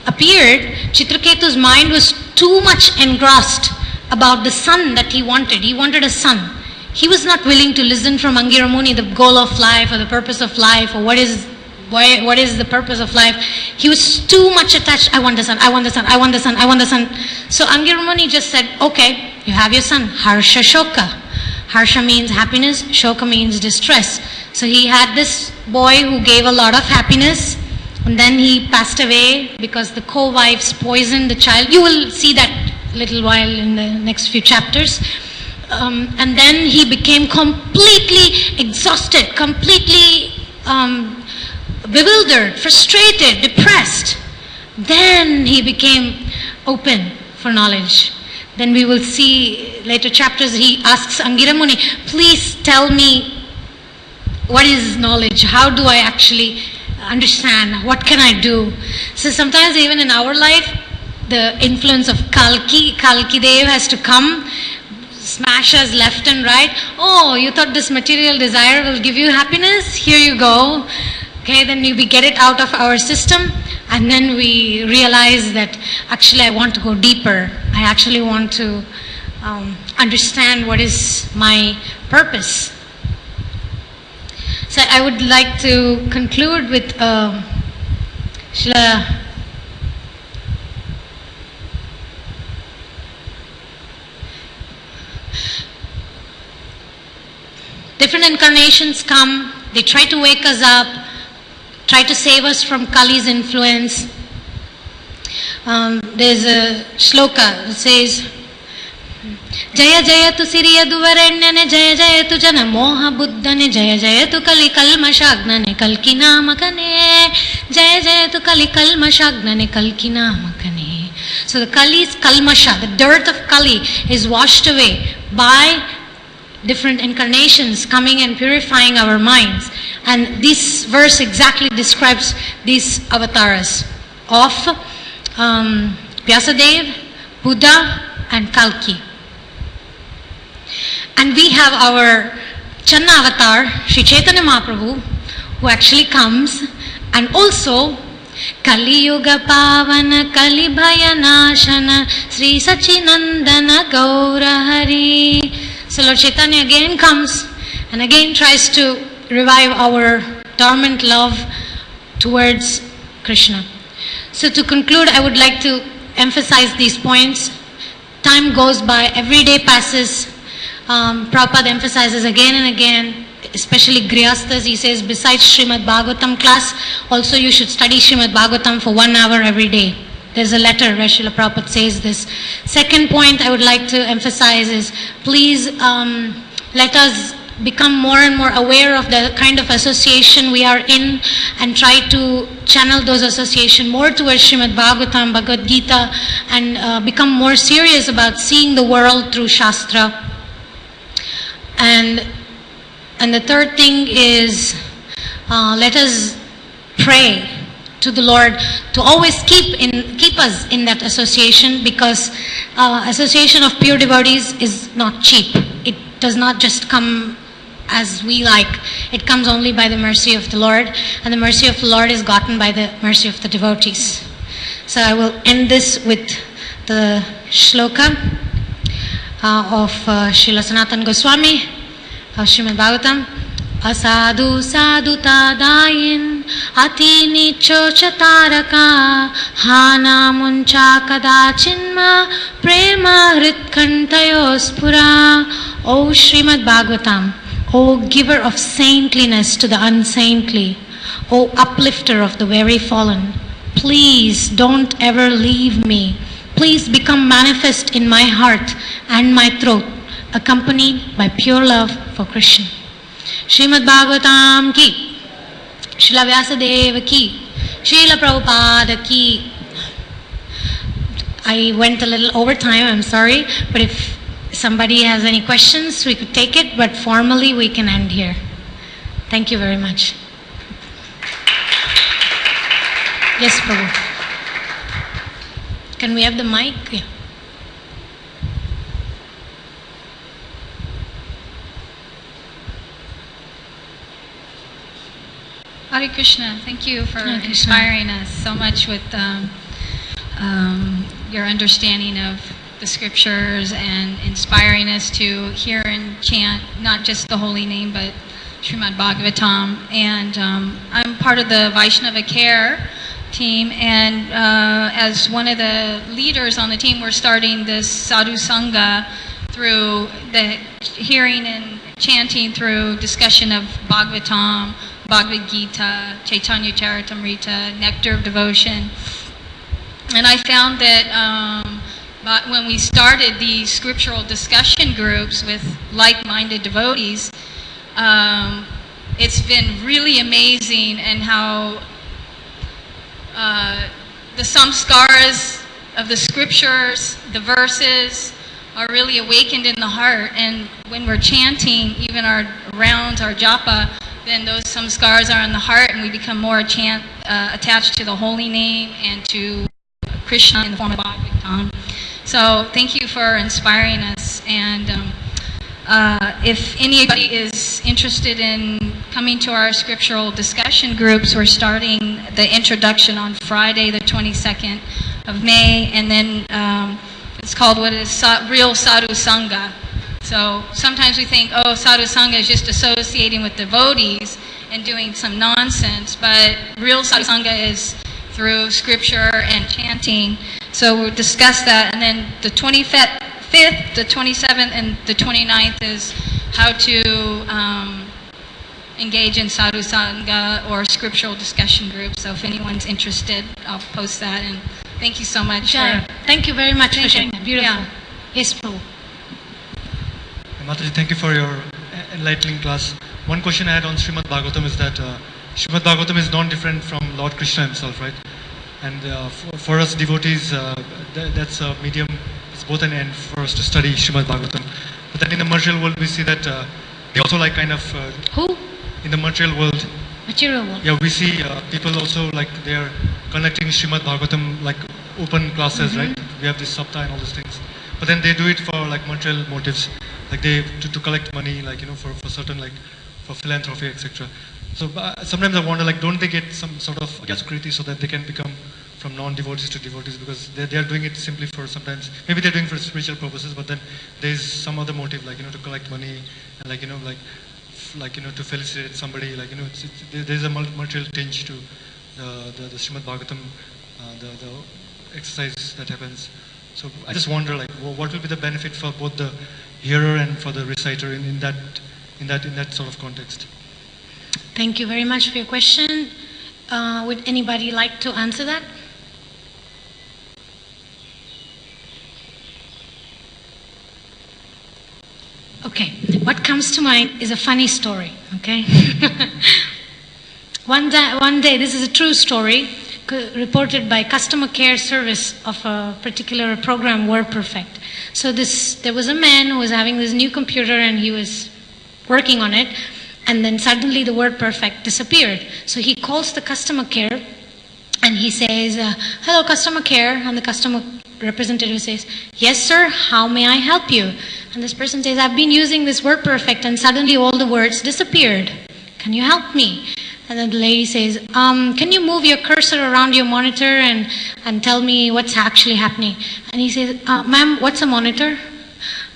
appeared, Chitraketu's mind was too much engrossed about the son that he wanted. He wanted a son. He was not willing to listen from Angira Muni the goal of life or the purpose of life or what is the purpose of life. He was too much attached. I want the son, I want the son, I want the son, I want the son. So Angira Muni just said, okay, you have your son, Harsha Shoka. Harsha means happiness, Shoka means distress. So he had this boy who gave a lot of happiness, and then he passed away because the co-wives poisoned the child. You will see that little while in the next few chapters. And then he became completely exhausted, completely bewildered, frustrated, depressed. Then he became open for knowledge. Then we will see later chapters, he asks Angira Muni, please tell me what is knowledge? How do I actually understand? What can I do? So sometimes even in our life, the influence of Kalki Dev has to come, smash us left and right. Oh, you thought this material desire will give you happiness? Here you go. Okay, then we get it out of our system, and then we realize that actually I want to go deeper. I actually want to understand what is my purpose. So I would like to conclude with Srila different incarnations come, they try to wake us up, try to save us from Kali's influence. There's a shloka that says, Jaya Jaya tu Siriya Duvaranyane, Jaya Jaya tu Jana Moha Buddhane, Jaya Jaya tu Kali Kalmashagnane, Kalkina Makane, Jaya Jaya tu Kali Kalmashagnane, Kalkina Makane. So the Kali's Kalmasha, the dirt of Kali is washed away by different incarnations coming and purifying our minds. And this verse exactly describes these avatars of Vyasadeva, Buddha and Kalki. And we have our Channa avatar, Sri Chaitanya Mahaprabhu, who actually comes and also Kali Yuga Pavana Kali Bhayanashana Sri Sachinandana Gaura Hari. So Lord Chaitanya again comes and again tries to revive our dormant love towards Krishna. So to conclude, I would like to emphasize these points. Time goes by, every day passes. Prabhupada emphasizes again and again, especially Grihasthas. He says, besides Srimad Bhagavatam class, also you should study Srimad Bhagavatam for 1 hour every day. There's a letter where Srila Prabhupada says this. Second point I would like to emphasize is, please let us become more and more aware of the kind of association we are in and try to channel those associations more towards Srimad Bhagavatam, Bhagavad Gita, and become more serious about seeing the world through Shastra. And the third thing is, let us pray to the Lord to always keep us in that association, because association of pure devotees is not cheap. It does not just come as we like. It comes only by the mercy of the Lord, and the mercy of the Lord is gotten by the mercy of the devotees. So I will end this with the shloka of Srila Sanatana Goswami of Srimad Bhagavatam. Asadu sadhu tadayin ati nicho chataraka hana muncha kadachinma prema hritkantayospura. O Srimad Bhagavatam, O giver of saintliness to the unsaintly, O uplifter of the very fallen, please don't ever leave me. Please become manifest in my heart and my throat, accompanied by pure love for Krishna. Srimad Bhagavatam ki, Srila Vyasadeva ki, Srila Prabhupada ki. I went a little over time, I'm sorry, but if somebody has any questions, we could take it, but formally we can end here. Thank you very much. Yes, Prabhu. Can we have the mic? Yeah. Hare Krishna, thank you for inspiring us so much with your understanding of the scriptures and inspiring us to hear and chant not just the holy name but Srimad Bhagavatam. And I'm part of the Vaishnava Care team, and as one of the leaders on the team, we're starting this Sadhu Sangha through the hearing and chanting through discussion of Bhagavatam, Bhagavad Gita, Chaitanya Charitamrita, Nectar of Devotion. And I found that when we started these scriptural discussion groups with like-minded devotees, it's been really amazing, and how the samskaras of the scriptures, the verses, are really awakened in the heart. And when we're chanting, even our rounds, our japa, then those samskaras are in the heart, and we become more attached to the holy name and to Krishna in the form of Bhagavatam. So thank you for inspiring us. And if anybody is interested in coming to our scriptural discussion groups, we're starting the introduction on Friday, the 22nd of May, and then it's called Real Sadhu Sangha. So sometimes we think, oh, Sadhu Sangha is just associating with devotees and doing some nonsense, but real Sadhu Sangha is through scripture and chanting. So we'll discuss that. And then the 25th, the 27th, and the 29th is how to engage in Sadhu Sangha or scriptural discussion groups. So if anyone's interested, I'll post that. And thank you so much. Thank you very much for sharing that. Beautiful. Yeah. Yes, Prabhu. Mataji, thank you for your enlightening class. One question I had on Srimad Bhagavatam is that Srimad Bhagavatam is non-different from Lord Krishna himself, right? And for us devotees, that's a medium, it's both an end for us to study Srimad Bhagavatam. But then in the material world, we see that they also like kind of... Who? In the material world. Material world. Yeah, we see people also like they're conducting Srimad Bhagavatam like open classes, right? We have this sapta and all those things. But then they do it for like material motives, like they to collect money, like for certain like for philanthropy, etc. So sometimes I wonder, like, don't they get some sort of Kriti so that they can become from non-devotees to devotees, because they are doing it simply for sometimes maybe they're doing for spiritual purposes, but then there's some other motive, like to collect money and like to felicitate somebody, like there's a material tinge to the Srimad Bhagavatam, the exercise that happens. So I just wonder, like, what will be the benefit for both the hearer and for the reciter in that sort of context? Thank you very much for your question. Would anybody like to answer that? Okay, what comes to mind is a funny story, okay? One day, this is a true story, reported by customer care service of a particular program, WordPerfect. So there was a man who was having this new computer and he was working on it, and then suddenly the WordPerfect disappeared. So he calls the customer care and he says, hello customer care, and the customer representative says, yes sir, how may I help you? And this person says, I've been using this WordPerfect and suddenly all the words disappeared. Can you help me? And then the lady says, can you move your cursor around your monitor and tell me what's actually happening? And he says, ma'am, what's a monitor?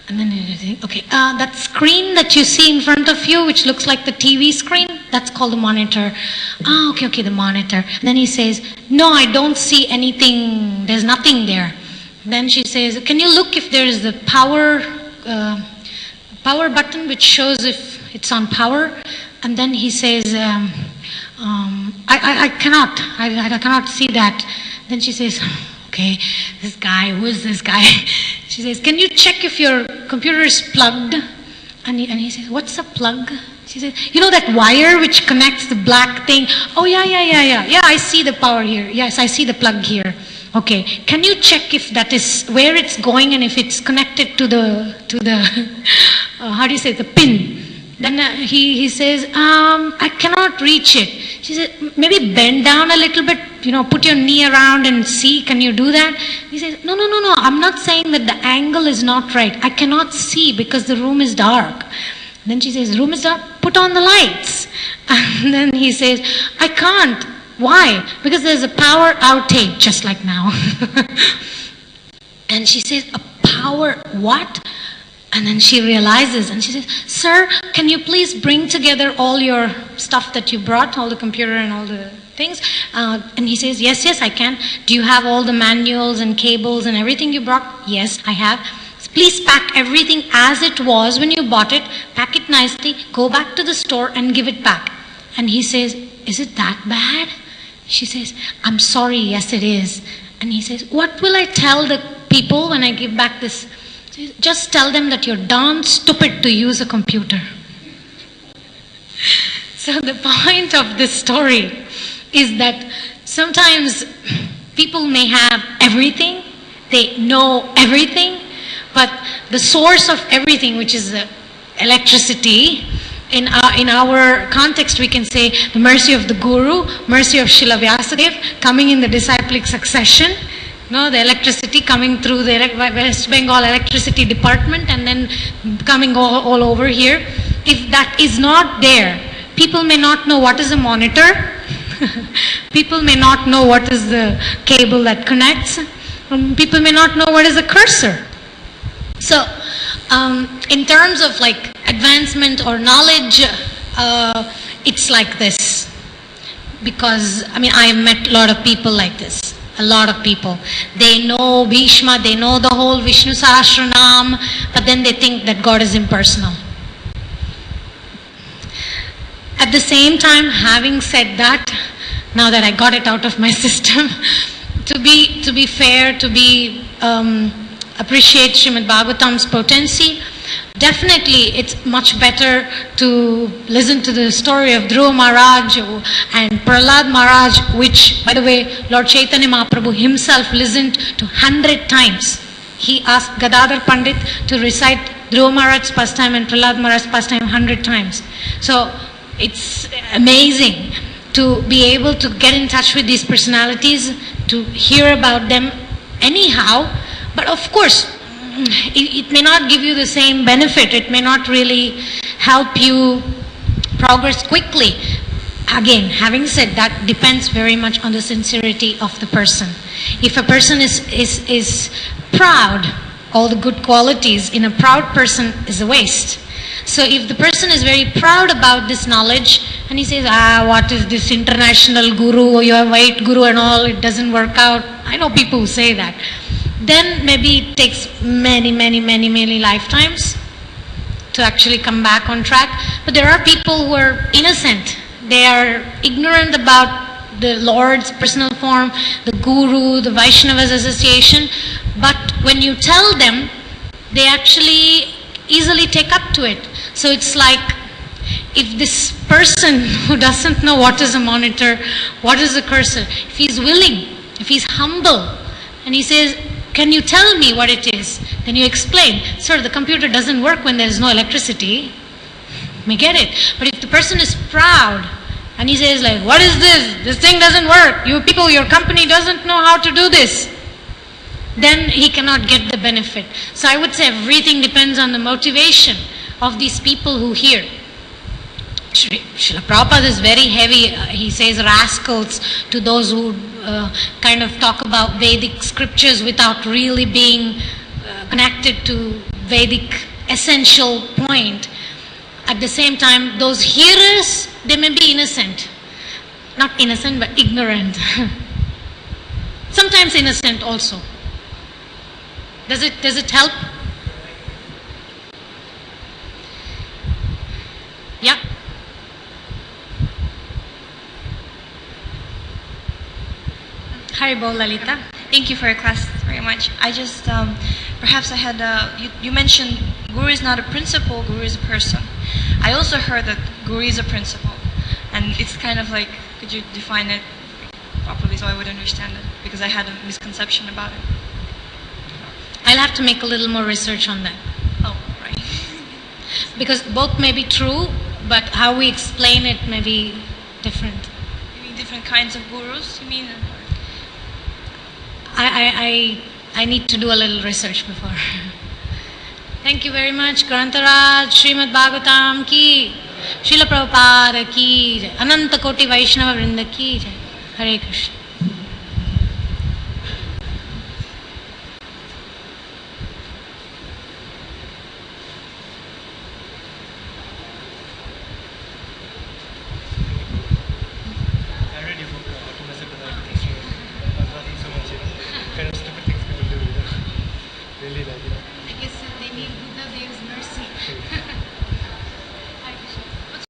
And then he says, okay, that screen that you see in front of you, which looks like the TV screen, that's called a monitor. Okay, the monitor. And then he says, no, I don't see anything, there's nothing there. Then she says, can you look if there is the power button which shows if it's on power? And then he says, I cannot see that. Then she says, okay, this guy, who is this guy? She says, can you check if your computer is plugged? And he says, what's a plug? She says, you know that wire which connects the black thing? Oh, yeah, I see the power here. Yes, I see the plug here. Okay, can you check if that is where it's going and if it's connected to the how do you say, the pin? Then he says, I cannot reach it. She said, maybe bend down a little bit, put your knee around and see, can you do that? He says, no, I'm not saying that the angle is not right. I cannot see because the room is dark. Then she says, room is dark, put on the lights. And then he says, I can't. Why? Because there's a power outage, just like now. And she says, a power what? And then she realizes and she says, sir, can you please bring together all your stuff that you brought, all the computer and all the things? And he says, yes, I can. Do you have all the manuals and cables and everything you brought? Yes, I have. Please pack everything as it was when you bought it. Pack it nicely. Go back to the store and give it back. And he says, is it that bad? She says, I'm sorry, yes it is. And he says, what will I tell the people when I give back this? Just tell them that you're darn stupid to use a computer. So the point of this story is that sometimes people may have everything, they know everything, but the source of everything, which is electricity, in our context we can say the mercy of the Guru, mercy of Srila Vyasadeva, coming in the disciplic succession, the electricity coming through the West Bengal electricity department and then coming all over here. If that is not there, people may not know what is a monitor. People may not know what is the cable that connects. People may not know what is a cursor. So, in terms of like advancement or knowledge, it's like this. Because, I've met a lot of people like this. A lot of people. They know Bhishma, they know the whole Vishnu Sahasranam, but then they think that God is impersonal. At the same time, having said that, now that I got it out of my system, to be fair, appreciate Srimad Bhagavatam's potency, definitely it's much better to listen to the story of Dhruva Maharaj and Prahlad Maharaj, which, by the way, Lord Chaitanya Mahaprabhu himself listened to 100 times. He asked Gadadhar Pandit to recite Dhruva Maharaj's pastime and Prahlad Maharaj's pastime 100 times. So it's amazing to be able to get in touch with these personalities, to hear about them anyhow. But of course, it may not give you the same benefit. It may not really help you progress quickly. Again, having said that, depends very much on the sincerity of the person. If a person is proud, all the good qualities in a proud person is a waste. So if the person is very proud about this knowledge and he says, what is this international guru, you have white guru and all, it doesn't work out. I know people who say that. Then maybe it takes many lifetimes to actually come back on track. But there are people who are innocent. They are ignorant about the Lord's personal form, the Guru, the Vaishnavas association. But when you tell them, they actually easily take up to it. So it's like, if this person who doesn't know what is a monitor, what is a cursor, if he's willing, if he's humble, and he says, can you tell me what it is? Then you explain, sir, the computer doesn't work when there's no electricity. You may get it. But if the person is proud and he says like, what is this? This thing doesn't work. You people, your company doesn't know how to do this. Then he cannot get the benefit. So I would say everything depends on the motivation of these people who hear. Srila Prabhupada is very heavy. He says rascals to those who kind of talk about Vedic scriptures without really being connected to Vedic essential point. At the same time, those hearers, they may be innocent. Not innocent, but ignorant. Sometimes innocent also. Does it help? Yeah. Haribol Lalita. Thank you for your class very much. I just, perhaps I had, you mentioned Guru is not a principle, Guru is a person. I also heard that Guru is a principle. And it's kind of like, could you define it properly so I would understand it? because I had a misconception about it. I'll have to make a little more research on that. Oh, right. Because both may be true, but how we explain it may be different. You mean different kinds of gurus? You mean? I need to do a little research before. Thank you very much. Grantaraj, Srimad Bhagavatam ki, Srila Prabhupada ki, Ananta Koti Vaishnava Vrinda ki. Hare Krishna.